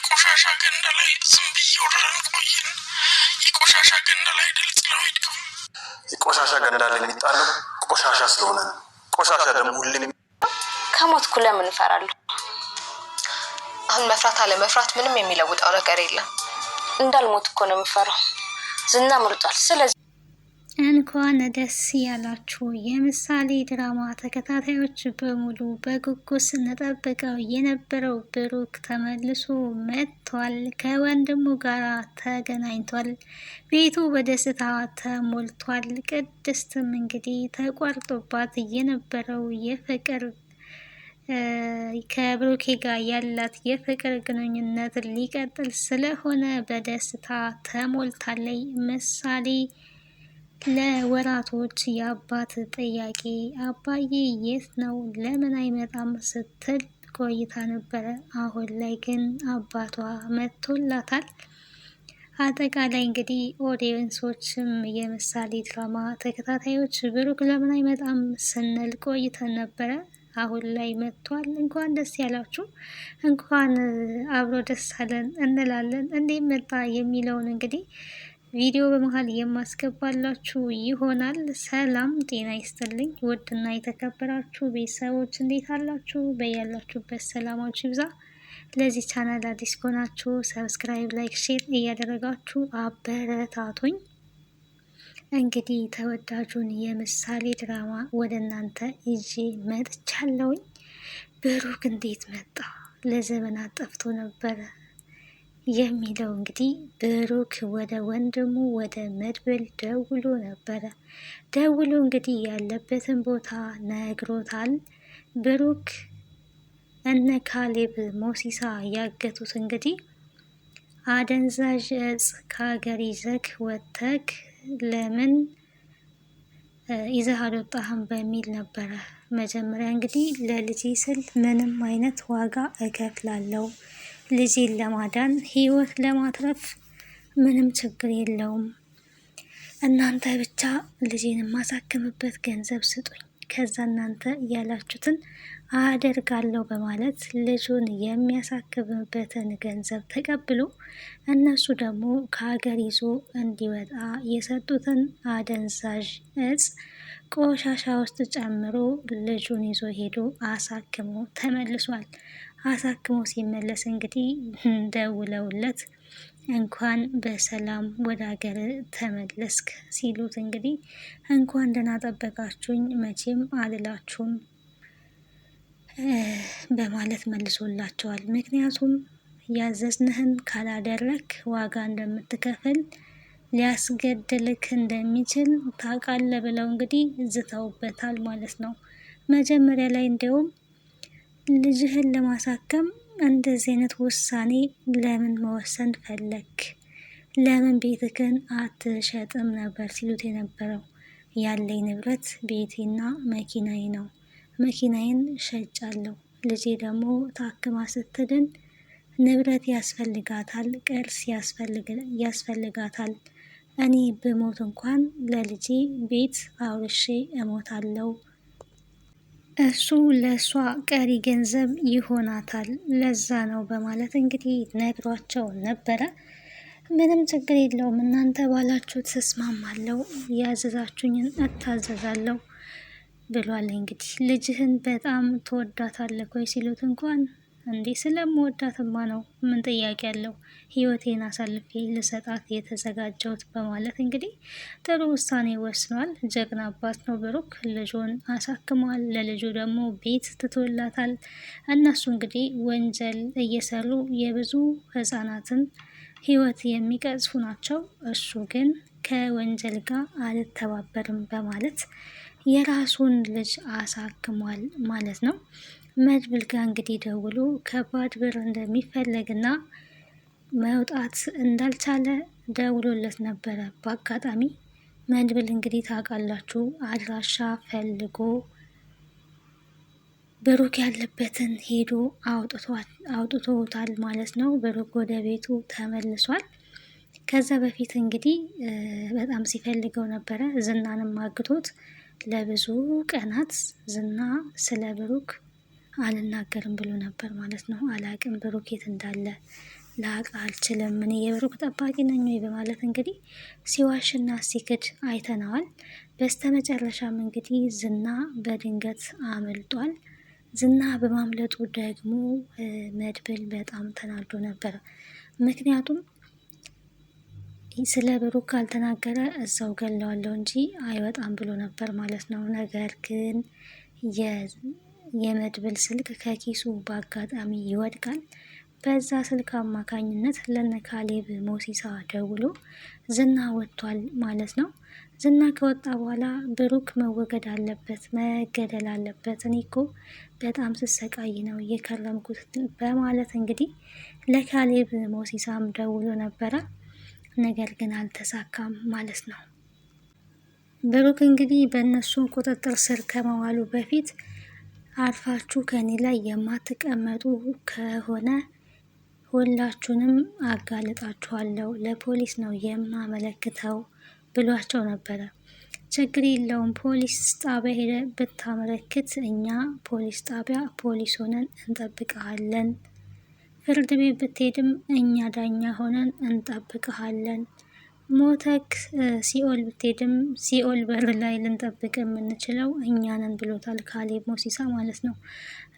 ቆሻሻ ገንዳ ላይ ዝም ብዬ ወረን ቆይን። የቆሻሻ ገንዳ ላይ ደልጥለው ሄድከው። የቆሻሻ ገንዳ ላይ የሚጣለው ቆሻሻ ስለሆነ ቆሻሻ ደግሞ ሁሌም ከሞትኩ ለምን እፈራለሁ? አሁን መፍራት አለ መፍራት ምንም የሚለውጠው ነገር የለም። እንዳልሞት እኮ ነው የምፈራው። ዝና ምርጧል። ስለዚህ እንኳን ደስ ያላችሁ የምሳሌ ድራማ ተከታታዮች በሙሉ በጉጉት ስንጠብቀው የነበረው ብሩክ ተመልሶ መጥቷል። ከወንድሙ ጋር ተገናኝቷል። ቤቱ በደስታ ተሞልቷል። ቅድስትም እንግዲህ ተቋርጦባት የነበረው የፍቅር ከብሩኬ ጋር ያላት የፍቅር ግንኙነት ሊቀጥል ስለሆነ በደስታ ተሞልታለች። ምሳሌ ለወራቶች የአባት ጥያቄ አባዬ የት ነው ለምን አይመጣም ስትል ቆይታ ነበረ። አሁን ላይ ግን አባቷ መጥቶላታል። አጠቃላይ እንግዲህ ኦዲየንሶችም የምሳሌ ድራማ ተከታታዮች ብሩክ ለምን አይመጣም ስንል ቆይተን ነበረ። አሁን ላይ መጥቷል። እንኳን ደስ ያላችሁ፣ እንኳን አብሮ ደስ አለን እንላለን። እንዴት መጣ የሚለውን እንግዲህ ቪዲዮ በመሀል የማስገባላችሁ ይሆናል። ሰላም ጤና ይስጥልኝ ውድና የተከበራችሁ ቤተሰቦች እንዴት አላችሁ? በያላችሁበት ሰላማችሁ ይብዛ። ለዚህ ቻናል አዲስ ከሆናችሁ ሰብስክራይብ፣ ላይክ፣ ሼር እያደረጋችሁ አበረታቱኝ። እንግዲህ ተወዳጁን የምሳሌ ድራማ ወደ እናንተ ይዤ መጥቻለሁኝ። ብሩክ እንዴት መጣ? ለዘመናት ጠፍቶ ነበረ የሚለው እንግዲህ ብሩክ ወደ ወንድሙ ወደ መድብል ደውሎ ነበረ። ደውሎ እንግዲህ ያለበትን ቦታ ነግሮታል። ብሩክ እነ ካሌብ ሞሲሳ ያገቱት እንግዲህ አደንዛዥ እጽ ከሀገር ይዘክ ወጥተክ ለምን ይዘህ አልወጣህም በሚል ነበረ። መጀመሪያ እንግዲህ ለልጄ ስል ምንም አይነት ዋጋ እከፍላለሁ፣ ልጄን ለማዳን ህይወት ለማትረፍ ምንም ችግር የለውም፣ እናንተ ብቻ ልጄን የማሳክምበት ገንዘብ ስጡኝ፣ ከዛ እናንተ ያላችሁትን አደርጋለሁ በማለት ልጁን የሚያሳክምበትን ገንዘብ ተቀብሎ እነሱ ደግሞ ከሀገር ይዞ እንዲወጣ የሰጡትን አደንዛዥ እጽ ቆሻሻ ውስጥ ጨምሮ ልጁን ይዞ ሄዶ አሳክሞ ተመልሷል። አሳክሞ ሲመለስ እንግዲህ ደውለውለት እንኳን በሰላም ወደ ሀገር ተመለስክ ሲሉት እንግዲህ እንኳን ደህና ጠበቃችሁኝ መቼም አልላችሁም በማለት መልሶላቸዋል። ምክንያቱም ያዘዝንህን ካላደረክ ዋጋ እንደምትከፍል ሊያስገድልክ እንደሚችል ታውቃለህ ብለው እንግዲህ ዝተውበታል ማለት ነው። መጀመሪያ ላይ እንዲያውም ልጅህን ለማሳከም እንደዚህ አይነት ውሳኔ ለምን መወሰን ፈለክ? ለምን ቤትክን አትሸጥም ነበር ሲሉት የነበረው። ያለኝ ንብረት ቤቴና መኪናዬ ነው። መኪናዬን ሸጫለሁ። ልጄ ደግሞ ታክማ ስትድን ንብረት ያስፈልጋታል፣ ቅርስ ያስፈልጋታል። እኔ ብሞት እንኳን ለልጄ ቤት አውርሼ እሞታለሁ። እሱ ለእሷ ቀሪ ገንዘብ ይሆናታል፣ ለዛ ነው በማለት እንግዲህ ነግሯቸው ነበረ። ምንም ችግር የለውም እናንተ ባላችሁት ተስማማለሁ፣ ያዘዛችሁኝን እታዘዛለሁ ብሏል። እንግዲህ ልጅህን በጣም ትወዳታለህ ወይ ሲሉት እንኳን እንዴ ስለምወዳትማ ነው፣ ምን ጥያቄ አለው? ህይወቴን አሳልፌ ልሰጣት የተዘጋጀሁት በማለት እንግዲህ ጥሩ ውሳኔ ወስኗል። ጀግና አባት ነው ብሩክ። ልጁን አሳክሟል። ለልጁ ደግሞ ቤት ትቶላታል። እነሱ እንግዲህ ወንጀል እየሰሩ የብዙ ህጻናትን ህይወት የሚቀጽፉ ናቸው። እሱ ግን ከወንጀል ጋር አልተባበርም በማለት የራሱን ልጅ አሳክሟል ማለት ነው። መድብል ጋር እንግዲህ ደውሎ ከባድ ብር እንደሚፈለግና መውጣት እንዳልቻለ ደውሎለት ነበረ። በአጋጣሚ መድብል እንግዲህ ታውቃላችሁ አድራሻ ፈልጎ ብሩክ ያለበትን ሄዶ አውጥቶታል ማለት ነው። ብሩክ ወደ ቤቱ ተመልሷል። ከዛ በፊት እንግዲህ በጣም ሲፈልገው ነበረ። ዝናንም አግቶት ለብዙ ቀናት ዝና ስለ ብሩክ አልናገርም ብሎ ነበር ማለት ነው። አላቅም ብሩክ የት እንዳለ ላቅ አልችልም፣ እኔ የብሩክ ጠባቂ ነኝ ወይ በማለት እንግዲህ ሲዋሽና ሲክድ አይተነዋል። በስተመጨረሻም እንግዲህ ዝና በድንገት አመልጧል። ዝና በማምለጡ ደግሞ መድብል በጣም ተናዶ ነበር። ምክንያቱም ስለ ብሩክ ካልተናገረ እዛው ገለዋለሁ እንጂ አይወጣም ብሎ ነበር ማለት ነው። ነገር ግን የመድብል ስልክ ከኪሱ በአጋጣሚ ይወድቃል። በዛ ስልክ አማካኝነት ለነ ካሌብ ሞሲሳ ደውሎ ዝና ወጥቷል ማለት ነው። ዝና ከወጣ በኋላ ብሩክ መወገድ አለበት፣ መገደል አለበት፣ እኔ እኮ በጣም ስሰቃይ ነው እየከረምኩት በማለት እንግዲህ ለካሌብ ሞሲሳም ደውሎ ነበረ። ነገር ግን አልተሳካም ማለት ነው። ብሩክ እንግዲህ በእነሱ ቁጥጥር ስር ከመዋሉ በፊት አርፋችሁ ከኔ ላይ የማትቀመጡ ከሆነ ሁላችሁንም አጋልጣችኋለሁ፣ ለፖሊስ ነው የማመለክተው ብሏቸው ነበረ። ችግር የለውም ፖሊስ ጣቢያ ሄደ ብታመለክት እኛ ፖሊስ ጣቢያ ፖሊስ ሆነን እንጠብቀሃለን፣ ፍርድ ቤት ብትሄድም እኛ ዳኛ ሆነን እንጠብቀሃለን፣ ሞተክ ሲኦል ብትሄድም ሲኦል በር ላይ ልንጠብቅ የምንችለው እኛንን ብሎታል ካሌብ ሞሲሳ ማለት ነው።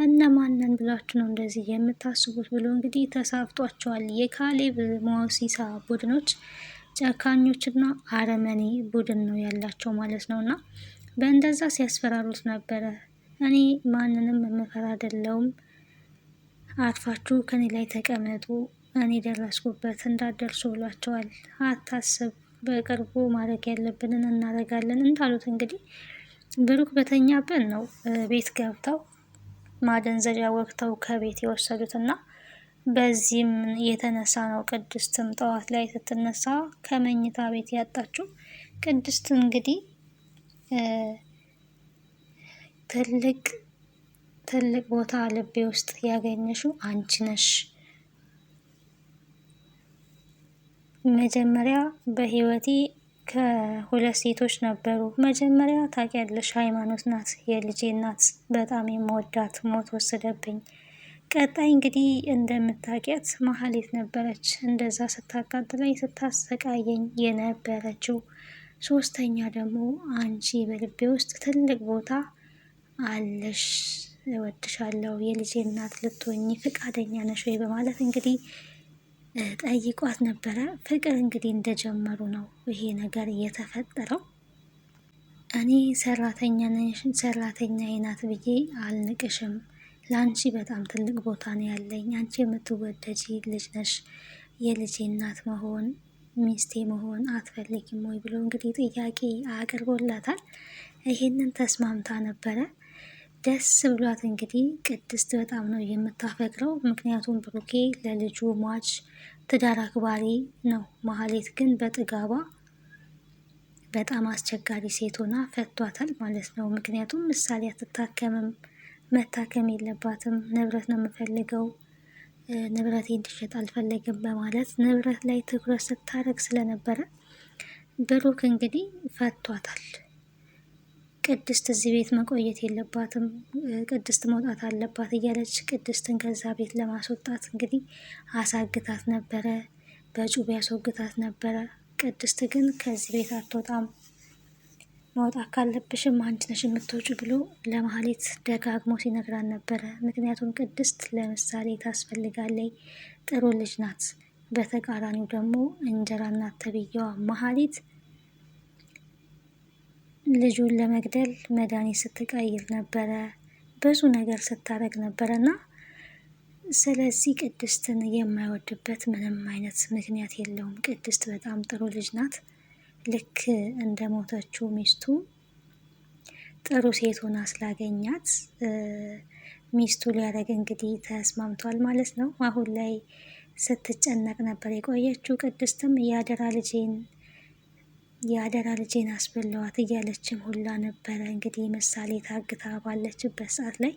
እነማንን ብላችሁ ነው እንደዚህ የምታስቡት ብሎ እንግዲህ ተሳፍጧቸዋል። የካሌብ ሞሲሳ ቡድኖች ጨካኞችና አረመኔ ቡድን ነው ያላቸው ማለት ነው። እና በእንደዛ ሲያስፈራሩት ነበረ። እኔ ማንንም የምፈራ አይደለሁም፣ አርፋችሁ ከኔ ላይ ተቀመጡ፣ እኔ ደረስኩበት እንዳደርሱ ብሏቸዋል። አታስብ፣ በቅርቡ ማድረግ ያለብንን እናደርጋለን እንዳሉት እንግዲህ ብሩክ በተኛበት ነው ቤት ገብተው ማደንዘዣ ወቅተው ከቤት የወሰዱት እና በዚህም የተነሳ ነው ቅድስትም ጠዋት ላይ ስትነሳ ከመኝታ ቤት ያጣችው። ቅድስት እንግዲህ ትልቅ ቦታ ልቤ ውስጥ ያገኘሽው አንቺ ነሽ። መጀመሪያ በህይወቴ ከሁለት ሴቶች ነበሩ። መጀመሪያ ታውቂያለሽ፣ ሃይማኖት ናት የልጄ እናት፣ በጣም የምወዳት ሞት ወሰደብኝ። ቀጣይ እንግዲህ እንደምታውቂያት መሀሌት ነበረች፣ እንደዛ ስታቃጥለኝ ስታሰቃየኝ የነበረችው። ሶስተኛ ደግሞ አንቺ በልቤ ውስጥ ትልቅ ቦታ አለሽ፣ እወድሻለሁ፣ የልጄ እናት ልትሆኚ ፈቃደኛ ነሽ ወይ በማለት እንግዲህ ጠይቋት ነበረ። ፍቅር እንግዲህ እንደጀመሩ ነው ይሄ ነገር እየተፈጠረው። እኔ ሰራተኛዬ ናት ብዬ አልንቅሽም፣ ለአንቺ በጣም ትልቅ ቦታ ነው ያለኝ፣ አንቺ የምትወደጂ ልጅ ነሽ፣ የልጄ እናት መሆን ሚስቴ መሆን አትፈልጊም ወይ ብሎ እንግዲህ ጥያቄ አቅርቦላታል። ይሄንን ተስማምታ ነበረ። ደስ ብሏት እንግዲህ ቅድስት በጣም ነው የምታፈቅረው። ምክንያቱም ብሩኬ ለልጁ ሟች ትዳር አክባሪ ነው። መሀሌት ግን በጥጋቧ በጣም አስቸጋሪ ሴት ሆና ፈቷታል ማለት ነው። ምክንያቱም ምሳሌ አትታከምም፣ መታከም የለባትም፣ ንብረት ነው የምፈልገው፣ ንብረቴ እንዲሸጥ አልፈለግም በማለት ንብረት ላይ ትኩረት ስታደርግ ስለነበረ ብሩክ እንግዲህ ፈቷታል። ቅድስት እዚህ ቤት መቆየት የለባትም፣ ቅድስት መውጣት አለባት እያለች ቅድስትን ከዛ ቤት ለማስወጣት እንግዲህ አሳግታት ነበረ፣ በጩቤ ያስወግታት ነበረ። ቅድስት ግን ከዚህ ቤት አትወጣም፣ መውጣት ካለብሽም አንቺ ነሽ የምትወጪ ብሎ ለመሀሌት ደጋግሞ ሲነግራን ነበረ። ምክንያቱም ቅድስት ለምሳሌ ታስፈልጋለች፣ ጥሩ ልጅ ናት። በተቃራኒው ደግሞ እንጀራ እናት ተብዬዋ መሀሌት ልጁን ለመግደል መድኃኒት ስትቀይር ነበረ፣ ብዙ ነገር ስታደርግ ነበረ እና ስለዚህ ቅድስትን የማይወድበት ምንም አይነት ምክንያት የለውም። ቅድስት በጣም ጥሩ ልጅ ናት። ልክ እንደ ሞተችው ሚስቱ ጥሩ ሴት ሆና ስላገኛት ሚስቱ ሊያደርግ እንግዲህ ተስማምቷል ማለት ነው። አሁን ላይ ስትጨነቅ ነበር የቆየችው። ቅድስትም የአደራ ልጄን አስበለዋት እያለችም ሁላ ነበረ። እንግዲህ ምሳሌ ታግታ ባለችበት ሰዓት ላይ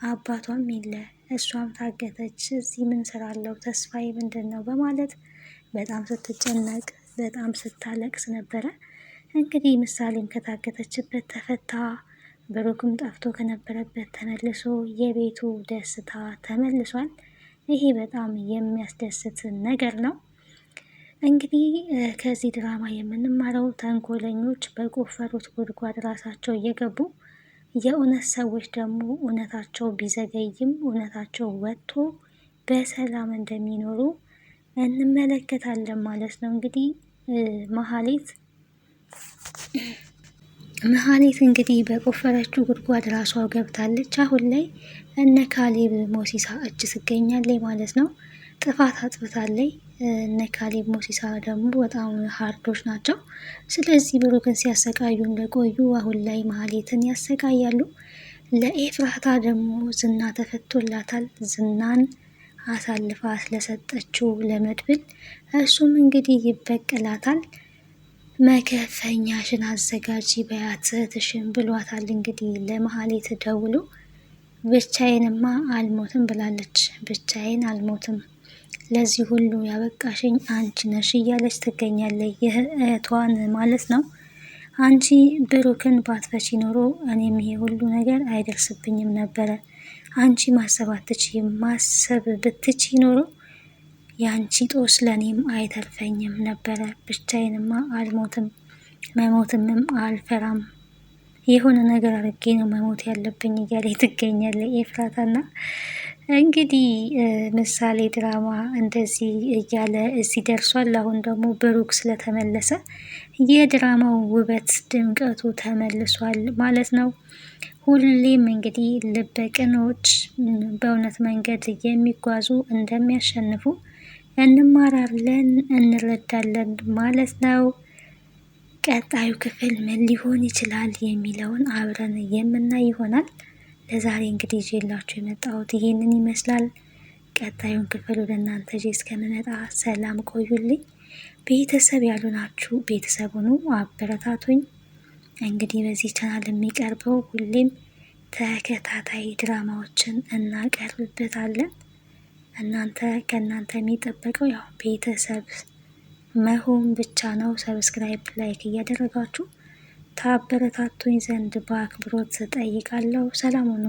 አባቷም የለ፣ እሷም ታገተች። እዚህ ምን ስራ አለው? ተስፋዬ ምንድን ነው? በማለት በጣም ስትጨነቅ በጣም ስታለቅስ ነበረ። እንግዲህ ምሳሌም ከታገተችበት ተፈታ፣ ብሩክም ጠፍቶ ከነበረበት ተመልሶ የቤቱ ደስታ ተመልሷል። ይሄ በጣም የሚያስደስት ነገር ነው። እንግዲህ ከዚህ ድራማ የምንማረው ተንኮለኞች በቆፈሩት ጉድጓድ ራሳቸው እየገቡ የእውነት ሰዎች ደግሞ እውነታቸው ቢዘገይም እውነታቸው ወጥቶ በሰላም እንደሚኖሩ እንመለከታለን ማለት ነው። እንግዲህ መሀሌት እንግዲህ በቆፈረችው ጉድጓድ ራሷ ገብታለች። አሁን ላይ እነ ካሌብ ሞሲሳ እጅ ትገኛለች ማለት ነው። ጥፋት አጥፍታለች። እነ ካሌብ ሞሲሳ ደግሞ በጣም ሀርዶች ናቸው። ስለዚህ ብሩክን ሲያሰቃዩ እንደቆዩ አሁን ላይ መሀሌትን ያሰቃያሉ። ለኤፍራታ ደግሞ ዝና ተፈቶላታል። ዝናን አሳልፋ ስለሰጠችው ለመድብል እሱም እንግዲህ ይበቀላታል። መከፈኛሽን አዘጋጂ በያት እህትሽን ብሏታል። እንግዲህ ለመሀሌት ደውሎ ብቻዬንማ አልሞትም ብላለች። ብቻዬን አልሞትም፣ ለዚህ ሁሉ ያበቃሽኝ አንቺ ነሽ እያለች ትገኛለች። እህቷን ማለት ነው። አንቺ ብሩክን ባትፈቺ ኖሮ እኔም ይሄ ሁሉ ነገር አይደርስብኝም ነበረ። አንቺ ማሰብ አትችይም። ማሰብ ብትቺ ኖሮ የአንቺ ጦስ ለእኔም አይተርፈኝም ነበረ። ብቻዬንማ አልሞትም፣ መሞትምም አልፈራም። የሆነ ነገር አድርጌ ነው መሞት ያለብኝ እያለ ትገኛለች ኤፍራታና እንግዲህ ምሳሌ ድራማ እንደዚህ እያለ እዚህ ደርሷል። አሁን ደግሞ ብሩክ ስለተመለሰ የድራማው ውበት ድምቀቱ ተመልሷል ማለት ነው። ሁሌም እንግዲህ ልበቅኖች በእውነት መንገድ የሚጓዙ እንደሚያሸንፉ እንማራለን፣ እንረዳለን ማለት ነው። ቀጣዩ ክፍል ምን ሊሆን ይችላል የሚለውን አብረን የምናይ ይሆናል። ለዛሬ እንግዲህ ይዤላችሁ የመጣሁት ይሄንን ይመስላል። ቀጣዩን ክፍል ወደ እናንተ ይዤ እስከምመጣ ሰላም ቆዩልኝ። ቤተሰብ ያሉ ናችሁ ቤተሰብ ሁኑ፣ አበረታቱኝ። እንግዲህ በዚህ ቻናል የሚቀርበው ሁሌም ተከታታይ ድራማዎችን እናቀርብበታለን። ከእናንተ የሚጠበቀው ያው ቤተሰብ መሆን ብቻ ነው። ሰብስክራይብ፣ ላይክ እያደረጋችሁ ታበረታቱኝ ዘንድ በአክብሮት ጠይቃለሁ። ሰላም ሁኑ።